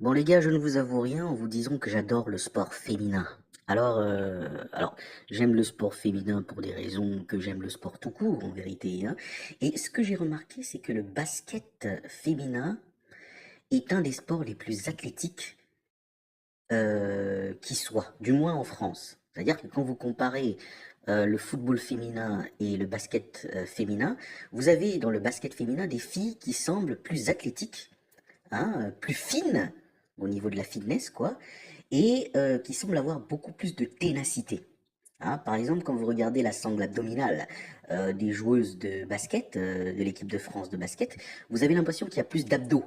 Bon les gars, je ne vous avoue rien en vous disant que j'adore le sport féminin. Alors, j'aime le sport féminin pour des raisons que j'aime le sport tout court en vérité, hein. Et ce que j'ai remarqué, c'est que le basket féminin est un des sports les plus athlétiques qui soit, du moins en France. C'est-à-dire que quand vous comparez le football féminin et le basket féminin, vous avez dans le basket féminin des filles qui semblent plus athlétiques, hein, plus fines au niveau de la fitness, quoi, et qui semblent avoir beaucoup plus de ténacité. Hein, par exemple, quand vous regardez la sangle abdominale des joueuses de basket, de l'équipe de France de basket, vous avez l'impression qu'il y a plus d'abdos,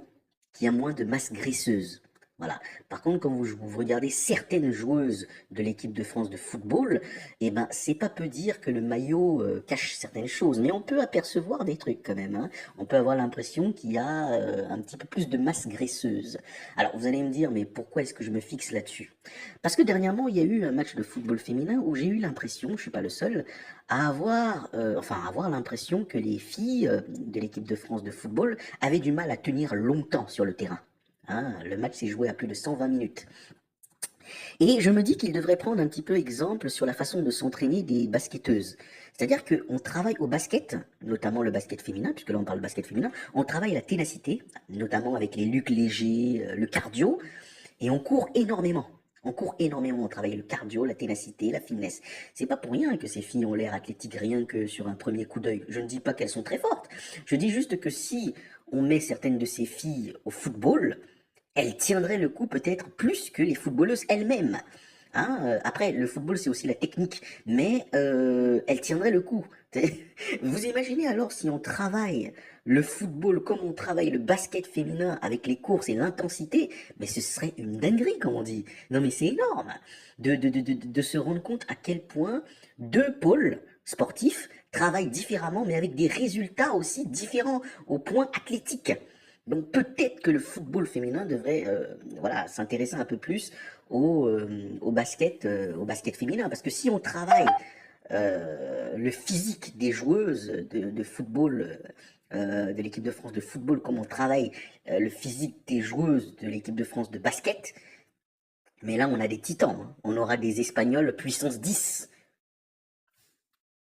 qu'il y a moins de masse graisseuse. Voilà. Par contre, quand vous regardez certaines joueuses de l'équipe de France de football, eh ben, c'est pas peu dire que le maillot cache certaines choses, mais on peut apercevoir des trucs quand même, hein. On peut avoir l'impression qu'il y a un petit peu plus de masse graisseuse. Alors, vous allez me dire, mais pourquoi est-ce que je me fixe là-dessus? Parce que dernièrement, il y a eu un match de football féminin où j'ai eu l'impression, je suis pas le seul, à avoir l'impression que les filles de l'équipe de France de football avaient du mal à tenir longtemps sur le terrain. Hein, le match s'est joué à plus de 120 minutes. Et je me dis qu'il devrait prendre un petit peu exemple sur la façon de s'entraîner des basketteuses. C'est-à-dire qu'on travaille au basket, notamment le basket féminin, puisque là on parle de basket féminin, on travaille la ténacité, notamment avec les lucs légers, le cardio, et on court énormément. On court énormément, on travaille le cardio, la ténacité, la finesse. C'est pas pour rien que ces filles ont l'air athlétiques rien que sur un premier coup d'œil. Je ne dis pas qu'elles sont très fortes. Je dis juste que si on met certaines de ces filles au football, elles tiendraient le coup peut-être plus que les footballeuses elles-mêmes. Hein, après, le football, c'est aussi la technique, mais elles tiendraient le coup. Vous imaginez alors si on travaille le football comme on travaille le basket féminin avec les courses et l'intensité, mais ce serait une dinguerie, comme on dit. Non mais c'est énorme de se rendre compte à quel point deux pôles sportifs travaillent différemment, mais avec des résultats aussi différents au point athlétique. Donc peut-être que le football féminin devrait voilà, s'intéresser un peu plus au basket féminin. Parce que si on travaille le physique des joueuses de football, de l'équipe de France de football, comme on travaille le physique des joueuses de l'équipe de France de basket, mais là on a des titans, hein. On aura des Espagnols puissance 10.